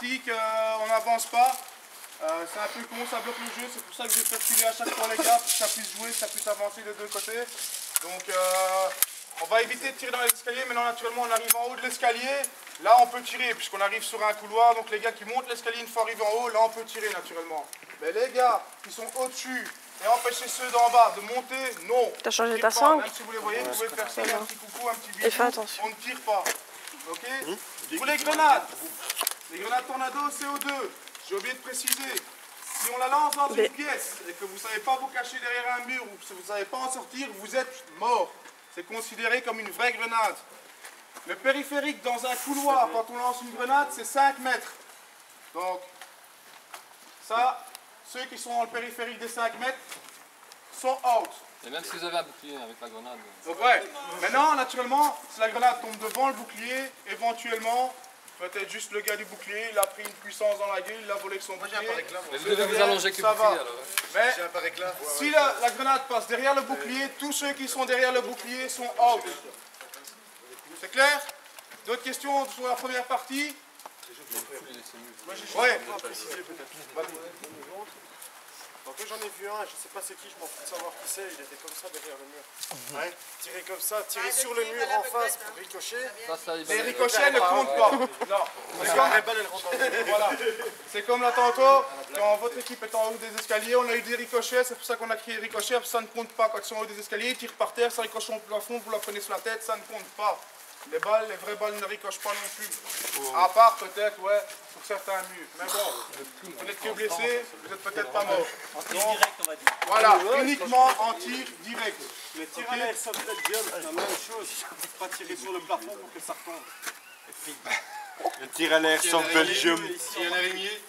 On n'avance pas, c'est un peu con, ça bloque le jeu, c'est pour ça que j'ai fait filer à chaque fois les gars, pour que ça puisse jouer, que ça puisse avancer des deux côtés. Donc on va éviter de tirer dans les escaliers, maintenant naturellement on arrive en haut de l'escalier, là on peut tirer puisqu'on arrive sur un couloir, donc les gars qui montent l'escalier une fois arrivés en haut, là on peut tirer naturellement. Mais les gars qui sont au-dessus et empêcher ceux d'en bas de monter, non. T'as changé ta sangle? Même si vous les voyez, vous pouvez faire signe, un petit coucou, un petit bisou, et fais attention. on ne tire pas. Ok. Pour les grenades tornado CO2, j'ai oublié de préciser, si on la lance dans une pièce et que vous ne savez pas vous cacher derrière un mur ou que vous ne savez pas en sortir, vous êtes mort. C'est considéré comme une vraie grenade. Le périphérique dans un couloir, quand on lance une grenade, c'est 5 mètres. Donc, ça, ceux qui sont dans le périphérique des 5 mètres sont out. Et même si vous avez un bouclier avec la grenade. Donc ouais, maintenant, naturellement, si la grenade tombe devant le bouclier, éventuellement, peut-être juste le gars du bouclier, il a pris une puissance dans la gueule, il a volé son bouclier. Mais vous devez vous allonger avec le bouclier alors. Mais si la grenade passe derrière le bouclier, tous ceux qui sont derrière le bouclier sont out. C'est clair? D'autres questions sur la première partie? Ouais. Donc j'en ai vu un, je sais pas c'est qui, je m'en fous de savoir qui c'est, il était comme ça derrière le mur. Ouais. Tirer comme ça, tirer sur le mur en face pour ricocher. Les ricochets ne comptent pas. Non. Voilà. C'est comme là tantôt, quand votre équipe est en haut des escaliers, on a eu des ricochets, c'est pour ça qu'on a crié ricochets, parce que ça ne compte pas. Quand ils sont en haut des escaliers, ils tirent par terre, ça ricoche au plafond, vous la prenez sur la tête, ça ne compte pas. Les balles, les vraies balles ne ricochent pas non plus. À part peut-être, ouais, sur certains murs. Mais bon, vous n'êtes que blessé, vous n'êtes peut-être pas mort. En tir direct, on va dire. Voilà, uniquement en tir direct. Les tirs à l'airsoft Belgium, c'est la même chose. Il ne faut pas tirer sur le plafond pour que ça retombe. Le tir à l'airsoft Belgium. Ici, une araignée.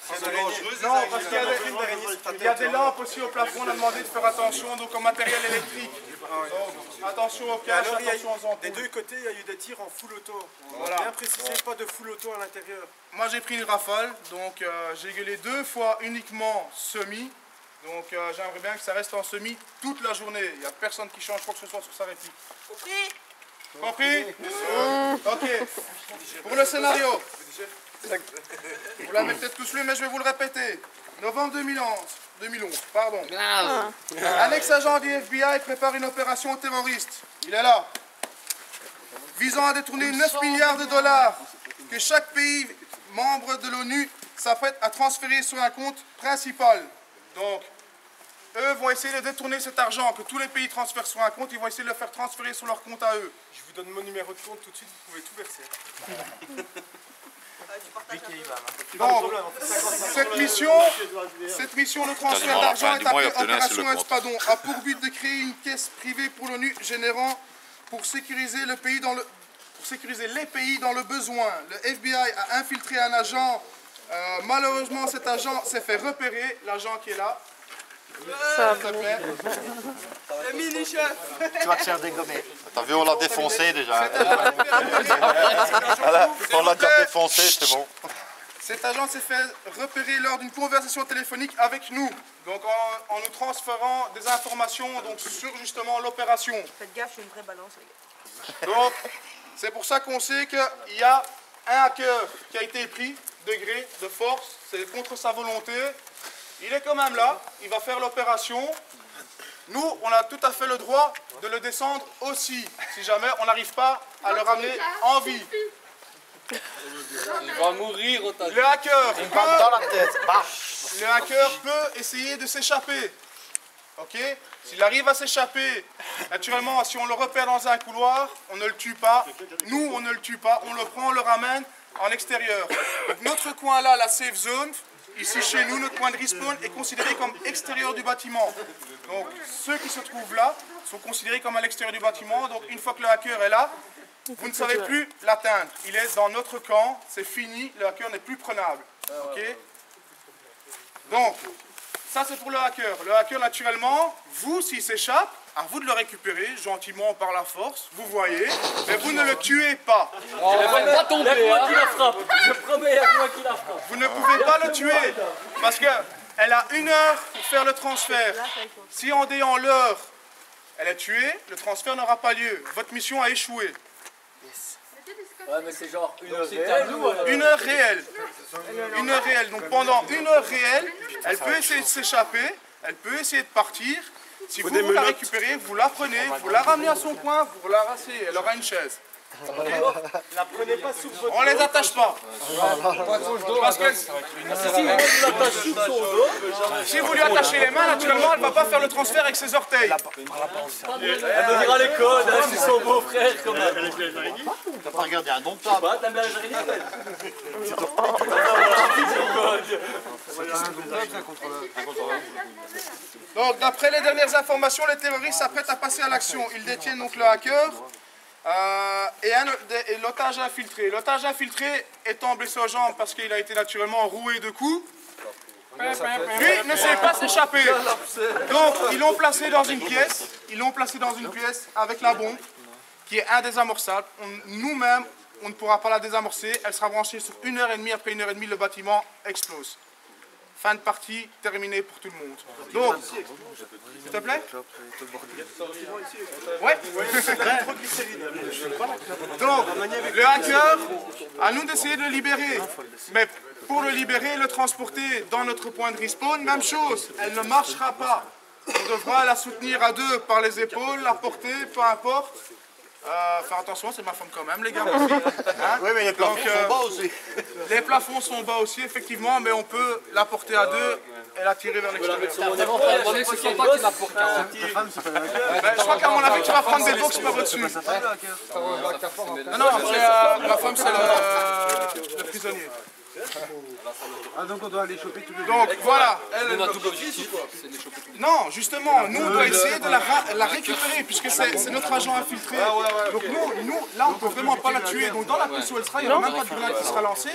C'est dangereux. Non, parce qu'il y a des lampes aussi au plafond, on a demandé de faire attention donc au matériel électrique. Donc, attention au cache, attention aux ampoules. Des deux côtés, il y a eu des tirs en full auto. Voilà. Bien précisé, pas de full auto à l'intérieur. Moi j'ai pris une rafale, donc j'ai gueulé 2 fois uniquement semi. Donc j'aimerais bien que ça reste en semi toute la journée. Il n'y a personne qui change quoi que ce soit sur sa réplique. Compris? Ok. Pour le scénario. Vous l'avez peut-être tous lu, mais je vais vous le répéter. Novembre 2011, pardon. Un ex-agent du FBI prépare une opération terroriste. Il est là. Visant à détourner 9 milliards de dollars que chaque pays membre de l'ONU s'apprête à transférer sur un compte principal. Donc, eux vont essayer de détourner cet argent que tous les pays transfèrent sur un compte, ils vont essayer de le faire transférer sur leur compte à eux. Je vous donne mon numéro de compte tout de suite, vous pouvez tout verser. Donc, cette mission de transfert d'argent est appelée Opération Espadon, a pour but de créer une caisse privée pour l'ONU générant pour sécuriser les pays dans le besoin. Le FBI a infiltré un agent. Malheureusement, cet agent s'est fait repérer, l'agent qui est là. S'il te plaît. Le mini-chef. Tu vas te faire dégommer. T'as vu, on l'a défoncé déjà. On l'a déjà défoncé, c'est bon. Cet agent s'est fait repérer lors d'une conversation téléphonique avec nous, donc en nous transférant des informations donc, sur justement l'opération. Faites gaffe, j'ai une vraie balance, les gars. Donc, c'est pour ça qu'on sait qu'il y a un hacker qui a été pris de gré, de force, c'est contre sa volonté. Il est quand même là, il va faire l'opération. Nous, on a tout à fait le droit de le descendre aussi, si jamais on n'arrive pas à le ramener en vie. Il va mourir au tas de... Le hacker Dans la tête. Le hacker peut essayer de s'échapper. Ok? S'il arrive à s'échapper, naturellement, si on le repère dans un couloir, on ne le tue pas. Nous, on ne le tue pas. On le prend, on le ramène en extérieur. Donc, notre coin là, la safe zone, ici chez nous, notre coin de respawn est considéré comme extérieur du bâtiment. Donc, ceux qui se trouvent là sont considérés comme à l'extérieur du bâtiment. Donc, une fois que le hacker est là, vous ne savez plus l'atteindre. Il est dans notre camp, c'est fini, le hacker n'est plus prenable. Ok? Donc, ça c'est pour le hacker. Le hacker, naturellement, vous, s'il s'échappe, à vous de le récupérer gentiment par la force, vous voyez, mais vous ne le tuez pas. Oh, il va pas tomber, Moi hein. qui la frappe. Je promets, il y a moi qui la frappe. Vous ne pouvez pas le tuer, parce qu'elle a 1 heure pour faire le transfert. Si en déant l'heure, elle est tuée, le transfert n'aura pas lieu. Votre mission a échoué. Ouais, mais c'est genre une heure réelle ou... Une heure réelle. Une heure réelle. Donc pendant une heure réelle, elle peut essayer de s'échapper, elle peut essayer de partir. Si vous la récupérez, vous la prenez, vous la ramenez à son coin, vous la rassez, elle aura une chaise. La prenez pas sous votre On les attache pas. Parce que si vous lui attachez les mains, naturellement, elle ne va pas faire le transfert avec ses orteils. Elle me dira les codes, hein, c'est son beau-frère quand même. T'as pas regardé un domptable. Bah, t'aimes bien les araignées? Donc, d'après les dernières informations, les terroristes s'apprêtent à passer à l'action. Ils détiennent donc le hacker et l'otage infiltré. L'otage infiltré étant blessé aux jambes parce qu'il a été naturellement roué de coups, lui ne sait pas s'échapper. Donc, ils l'ont placé dans une pièce. Ils l'ont placé dans une pièce avec la bombe qui est indésamorçable. Nous-mêmes, on ne pourra pas la désamorcer. Elle sera branchée sur 1h30. Après 1h30, le bâtiment explose. Fin de partie, terminée pour tout le monde. Donc, s'il te plaît? Ouais. Donc, le hacker, à nous d'essayer de le libérer. Mais pour le libérer, le transporter dans notre point de respawn, même chose, elle ne marchera pas. On devra la soutenir à deux par les épaules, la porter, peu importe. Faire attention, c'est ma femme quand même, les gars. Hein? Oui, mais les plafonds sont bas aussi. Les plafonds sont bas aussi, effectivement, mais on peut la porter à deux et la tirer vers l'extérieur. C'est toi qui la porte. Je crois qu'à mon avis, tu vas prendre des box par au-dessus. Non, non, ma femme, c'est le prisonnier. Ah, donc on doit aller choper tous les deux. Donc voilà. On a tout l'objectif, c'est les choper tous les deux. Non, justement, nous on doit essayer de la récupérer puisque c'est notre agent infiltré. Donc nous, là on peut vraiment pas la tuer. Donc dans la pièce où elle sera, il n'y aura même pas de grenade qui sera lancée.